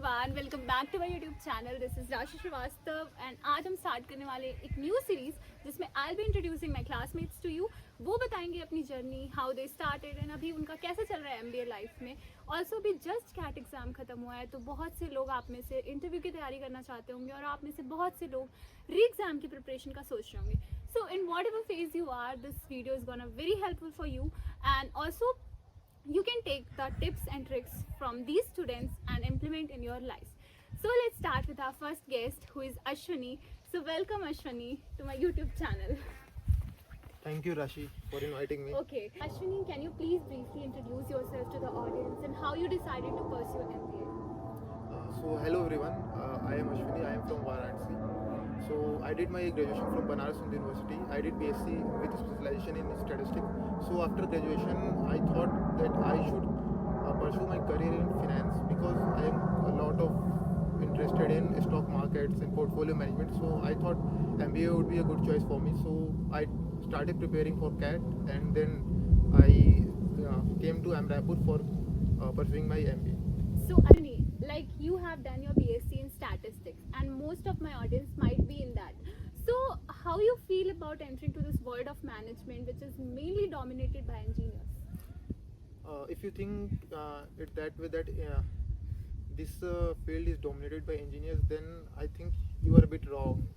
Everyone, welcome back to my YouTube channel. This is Rashi Srivastava and आज हम start करने वाले एक न्यू सीरीज जिसमें I will be introducing my classmates to you. वो बताएंगे अपनी journey, how they started and अभी उनका कैसे चल रहा है एमबीए लाइफ में. ऑल्सो भी जस्ट कैट एग्जाम खत्म हुआ है, तो बहुत से लोग आप में से इंटरव्यू की तैयारी करना चाहते होंगे और आप में से बहुत से लोग री एग्जाम की प्रिपरेशन का सोच रहे होंगे. So in whatever phase you are, this video is gonna very helpful for you and also you can take the tips and tricks from these students and implement in your lives. So let's start with our first guest, who is Ashwani. So welcome Ashwani to my YouTube channel. Thank you, Rashi, for inviting me. Okay, Ashwani, can you please briefly introduce yourself to the audience and how you decided to pursue MBA? So, hello everyone. I am Ashwini. I am from Varanasi. So, I did my graduation from Banaras Hindu University. I did BSc with specialization in statistics. So, after graduation, I thought that I should pursue my career in finance because I am a lot of interested in stock markets and portfolio management. So, I thought MBA would be a good choice for me. So, I started preparing for CAT and then I came to Amrapur for pursuing my MBA. So Ashwani, like you have done your BSc in statistics and most of my audience might be in that. So how you feel about entering to this world of management which is mainly dominated by engineers? If you think it that way that this field is dominated by engineers, then I think you are a bit wrong.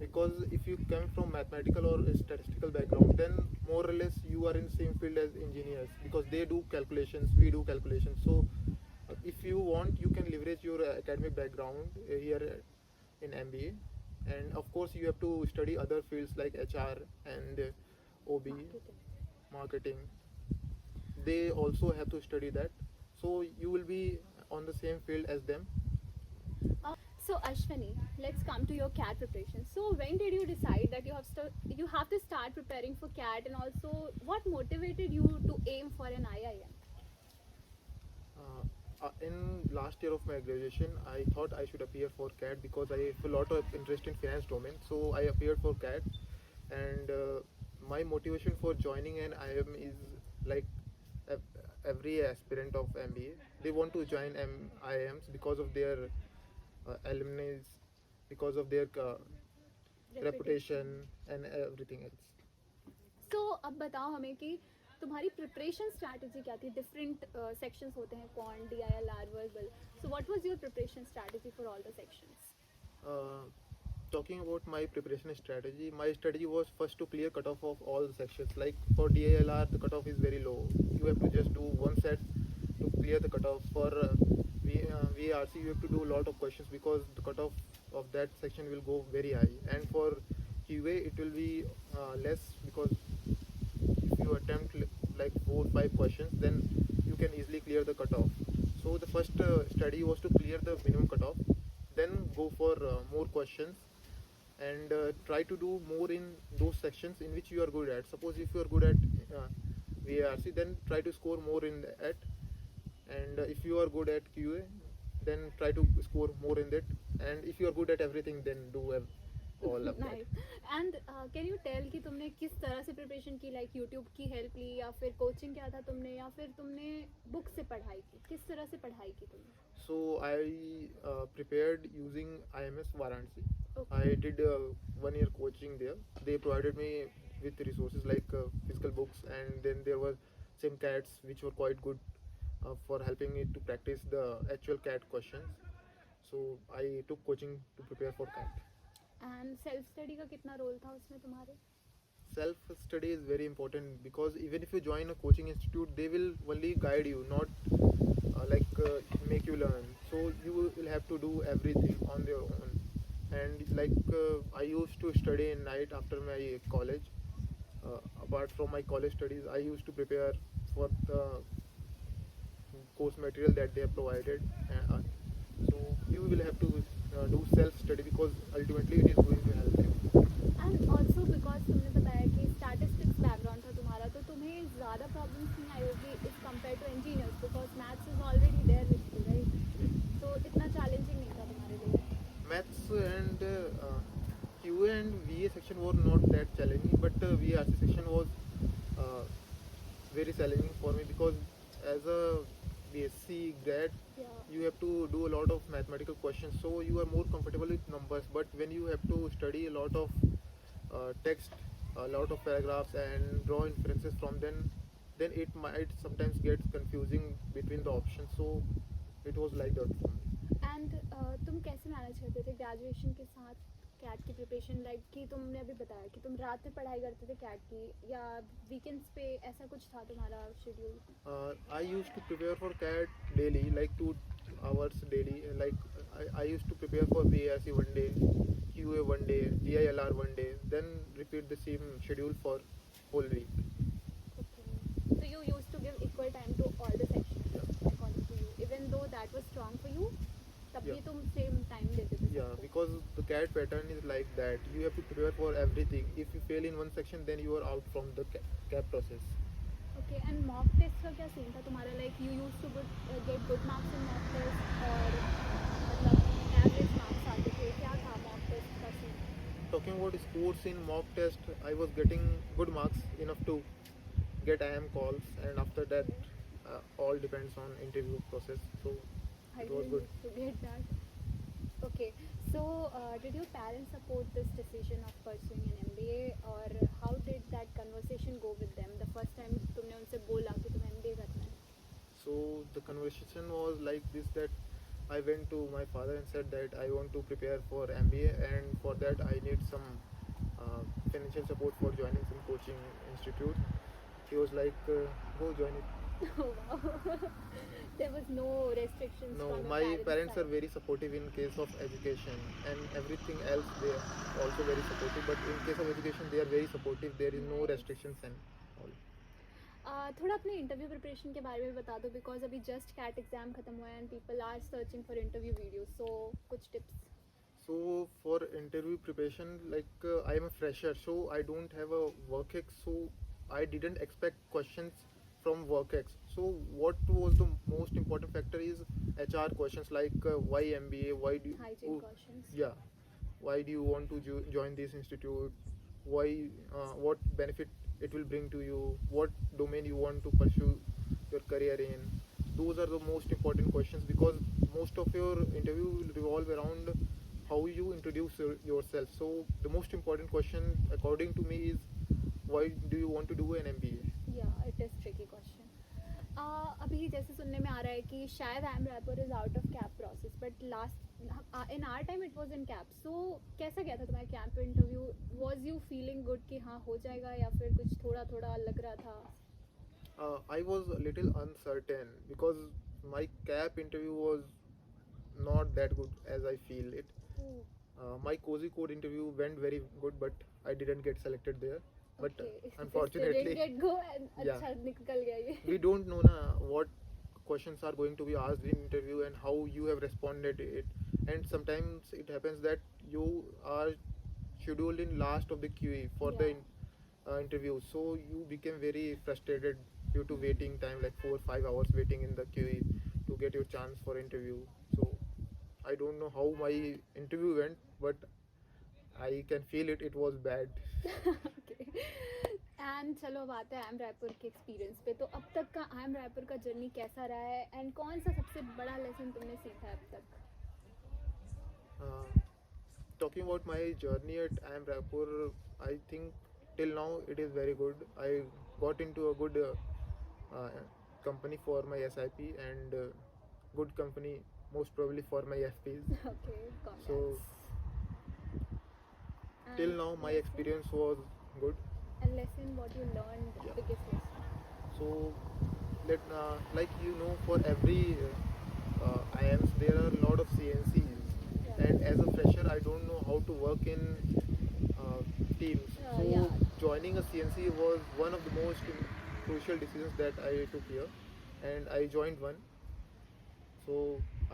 Because if you come from mathematical or statistical background, then more or less you are in the same field as engineers because they do calculations, we do calculations. So if you want, you can leverage your academic background here in MBA, and of course you have to study other fields like HR and OB, marketing. They also have to study that, so you will be on the same field as them. So Ashwani, let's come to your CAT preparation. So when did you decide that you have to start preparing for CAT, and also what motivated you to aim for an IIM? In last year of my graduation, I thought I should appear for CAT because I have a lot of interest in finance domain. So I appeared for CAT, and my motivation for joining an IIM is like every aspirant of MBA. They want to join IIMs because of their alumni, because of their reputation and everything else. So अब बताओ हमें कि तुम्हारी preparation strategy क्या थी. Different sections होते हैं, quant, DILR, verbal. So what was your preparation strategy for all the sections? Talking about my preparation strategy, my strategy was first to clear cutoff of all the sections. Like for DILR, the cutoff is very low. You have to just do one set to clear the cutoff. For VARC, you have to do a lot of questions because the cutoff of that section will go very high. And for QA, it will be less because if you attempt like 4-5 questions, then you can easily clear the cutoff. So the first study was to clear the minimum cutoff, then go for more questions and try to do more in those sections in which you are good at. Suppose if you are good at VARC, then try to score more in that, and if you are good at QA, then try to score more in that, and if you are good at everything, then do all of that. Nice. And can you tell कि तुमने किस तरह से preparation की, like YouTube की help ली या फिर कोचिंग क्या था तुमने, या फिर तुमने बुक से पढ़ाई की, किस तरह से पढ़ाई की तुमने? So I prepared using IMS Varanasi. Okay. I did 1 year coaching there. They provided me with resources like physical books, and then there were some CATs which were quite good for helping me to practice the actual CAT questions. So I took coaching to prepare for CAT. And self study का कितना role था उसमें तुम्हारे? Self study is very important because even if you join a coaching institute, they will only guide you, not make you learn. So you will have to do everything on your own. And I used to study in night after my college. Apart from my college studies, I used to prepare for the course material that they have provided. So you will have to do self study because ultimately it is going to help you. And also because तुमने बताया कि statistics background था तुम्हारा, तो तुम्हें ज़्यादा problems नहीं आई होगी is compare to engineers because maths is already there with you, right? तो इतना चैलेंजिंग नहीं था तुम्हारे लिए. Maths and QA and VA section were not that challenging, but VARC section was very challenging for me because as a BSc, grad, Yeah. you have to do a lot of mathematical questions, so you are more comfortable with numbers. But when you have to study a lot of text, a lot of paragraphs, and draw inferences from them, then it might sometimes get confusing between the options. So it was like that for me. And तुम कैसे manage करते थे graduation के साथ cat की preparation, like कि तुमने अभी बताया कि तुम रात में पढ़ाई करते थे कैट की, या वीकेंड्स पे ऐसा कुछ था तुम्हारा schedule? I used to prepare for CAT daily, like 2 hours daily. I used to prepare for BARC one day, QA one day, DILR one day, then repeat the same schedule for whole week. Okay. So you used to give equal time to all the sections according to you, even though that was strong for you, तब भी Yeah. तुम same time देते थे Yeah, सबको? because the CAT pattern is like that. You have to prepare for everything. If you fail in one section, then you are out from the CAT process. Okay, and mock test का क्या scene था तुम्हारा? Like you use to get good marks in mock test, और मतलब average marks आते थे, क्या था मॉक टेस्ट का scene? Talking about scores in mock test, I was getting good marks enough to get IM calls, and after that, all depends on interview process. So I it was didn't good. used to get that. Okay, so did your parents support this decision of pursuing an MBA, or how did that conversation go with them the first time तुमने उनसे बोला कि तुम्हें MBA करना है? So the conversation was like this, that I went to my father and said that I want to prepare for MBA, and for that I need some financial support for joining some coaching institute. He was like, go join it. Oh wow. There was no restrictions No, from your my parents are side. very supportive in case of education, and everything else they are also very supportive. But in case of education, they are very supportive. There is no Nice. restrictions and all. थोड़ा अपने interview preparation के बारे में बता दो, because अभी just CAT exam खत्म हुआ है and people are searching for interview video, so कुछ tips? So for interview preparation, like I am a fresher, so I don't have a work ex. So I didn't expect questions from work ex. So what was the most important factor is HR questions, like why MBA, why do hygiene questions? yeah, why do you want to join this institute, why what benefit it will bring to you, what domain you want to pursue your career in. Those are the most important questions, because most of your interview will revolve around how you introduce yourself. So the most important question according to me is, why do you want to do an MBA? या it is tricky question. अभी जैसे सुनने में आ रहा है कि शायद IIM Raipur is out of CAP process, but last in our time it was in CAP. So कैसा गया था तुम्हारा camp interview? Was you feeling good कि हाँ हो जाएगा, या फिर कुछ थोड़ा थोड़ा लग रहा था? I was a little uncertain because my CAP interview was not that good as I feel it. My cozy code interview went very good, but I didn't get selected there. But unfortunately, get go and Yeah. अच्छा निकल गया ये. we don't know what questions are going to be asked in interview and how you have responded it. And sometimes it happens that you are scheduled in last of the QE for the Yeah. interview, so you became very frustrated due to waiting time, like 4 or 5 hours waiting in the QE to get your chance for interview. So I don't know how my interview went, but I can feel it was bad. And चलो अब आते हैं I am Raipur के experience पे. तो अब तक का आई एम रायपुर का जर्नी कैसा रहा है, एंड कौन सा सबसे बड़ा लेसन तुमने सीखा है अब तक? Talking about my journey at IIM Raipur, I think till now it is very good. I got into a good company for my SIP, and good company most probably for my FPs. Okay, congrats. So And till now my lesson? experience was good. And lesson, what you learned, Yeah. biggest lesson? So like for every IIMs there are a lot of CNCs, Yeah. and as a fresher I don't know how to work in teams. So Yeah. joining a CNC was one of the most crucial decisions that I took here, and I joined one. So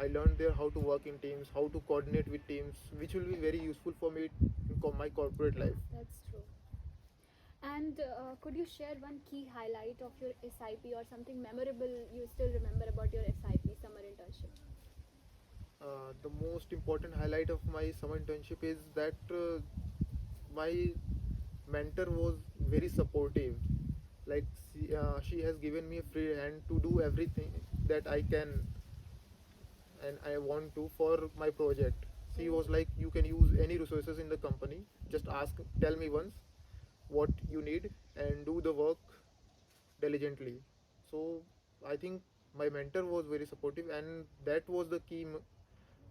I learned there how to work in teams, how to coordinate with teams, which will be very useful for me in my corporate life. That's true. And could you share one key highlight of your SIP, or something memorable you still remember about your SIP summer internship? The most important highlight of my summer internship is that my mentor was very supportive. Like she has given me a free hand to do everything that I can and I want to for my project. She was like, you can use any resources in the company. Just ask, tell me once what you need, and do the work diligently. So I think my mentor was very supportive, and that was the key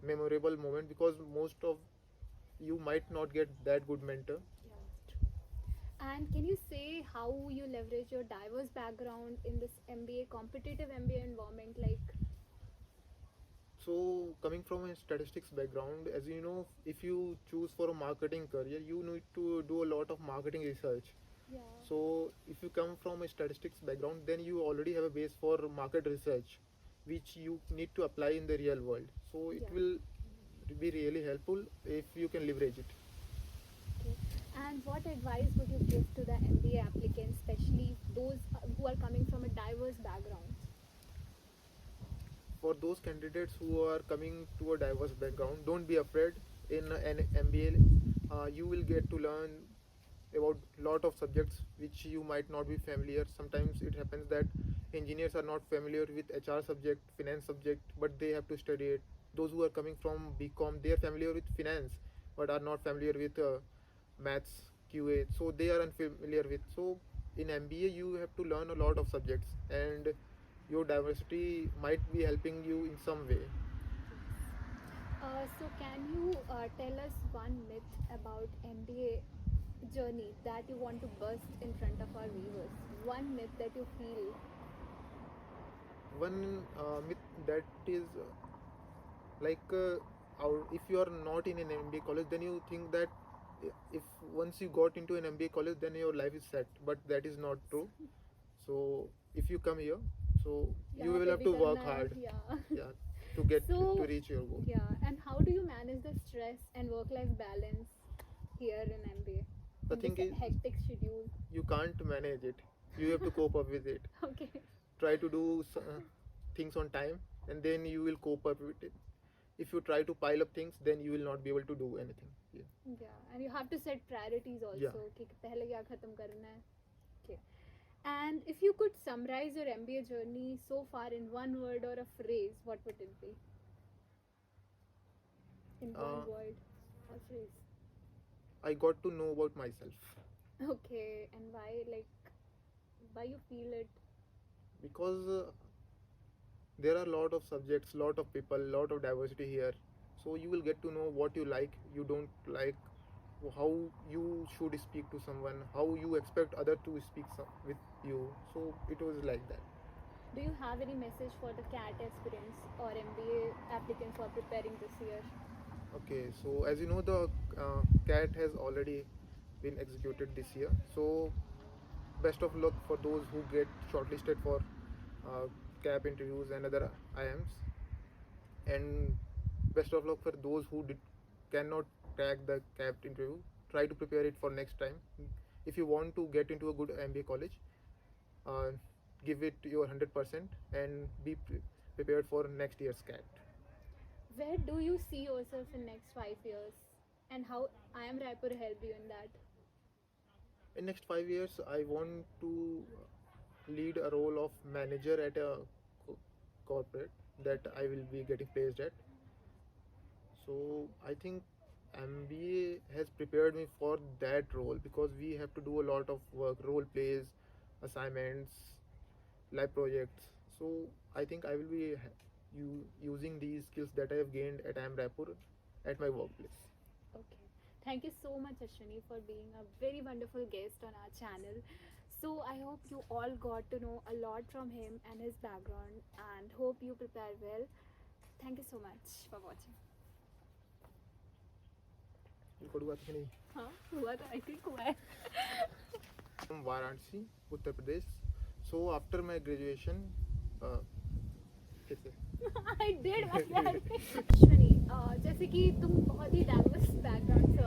memorable moment, because most of you might not get that good mentor. Yeah. And can you say how you leverage your diverse background in this MBA, competitive MBA environment? Like, So coming from a statistics background, as you know, if you choose for a marketing career, you need to do a lot of marketing research. yeah, So if you come from a statistics background, then you already have a base for market research, which you need to apply in the real world. So it yeah. will be really helpful if you can leverage it. Okay. And what advice would you give to the MBA applicants, especially those who are coming from a diverse background? For those candidates who are coming to a diverse background, don't be afraid. In an MBA, you will get to learn about lot of subjects which you might not be familiar. Sometimes it happens that engineers are not familiar with HR subject, finance subject, but they have to study it. Those who are coming from BCom, they are familiar with finance, but are not familiar with maths, QA. So they are unfamiliar with. So in MBA, you have to learn a lot of subjects, and your diversity might be helping you in some way. So, can you tell us one myth about MBA journey that you want to bust in front of our viewers? One myth that you feel. One myth that is like if you are not in an MBA college, then you think that if once you got into an MBA college, then your life is set. But that is not true. So if you come here, so you यहाँ will पे have भी to work करना है, hard, yeah. yeah, to get So, to reach your goal. yeah, and how do you manage the stress and work-life balance here in MBA The in this thing is, hectic schedule? you can't manage it. You have to cope up with it. Okay. Try to do things on time, and then you will cope up with it. If you try to pile up things, then you will not be able to do anything. Yeah. Yeah, and you have to set priorities Yeah. also कि पहले क्या खत्म करना है. Okay. And if you could summarize your MBA journey so far in one word or a phrase, what would it be? In one Uh, word or phrase. I got to know about myself, Okay, and why, like, why you feel it? because there are a lot of subjects, lot of people, lot of diversity here. So you will get to know what you like, you don't like, how you should speak to someone, how you expect other to speak with you. So it was like that. Do you have any message for the CAT aspirants or MBA applicants who are preparing this year? Okay, so as you know, the CAT has already been executed this year. So best of luck for those who get shortlisted for uh, CAP interviews and other IMs, and best of luck for those who cannot crack the CAP interview. Try to prepare it for next time. If you want to get into a good MBA college, uh, give it your 100% and be prepared for next year's CAT. Where do you see yourself in next 5 years? And how I am Raipur help you in that? In next 5 years, I want to lead a role of manager at a corporate that I will be getting placed at. So I think MBA has prepared me for that role, because we have to do a lot of work, role plays, assignments, live projects. So I think I will be using these skills that I have gained at IIM Raipur at my workplace. Okay. Thank you so much, Ashwini, for being a very wonderful guest on our channel. So I hope you all got to know a lot from him and his background, and hope you prepare well. Thank you so much for watching. Record हुआ था कि नहीं? हाँ हुआ था, I think हुआ है. From Varanasi, Uttar Pradesh. So after my graduation, कैसे? I did my bad. Ashwini, जैसे कि तुम बहुत ही डाइवर्स बैकग्राउंड से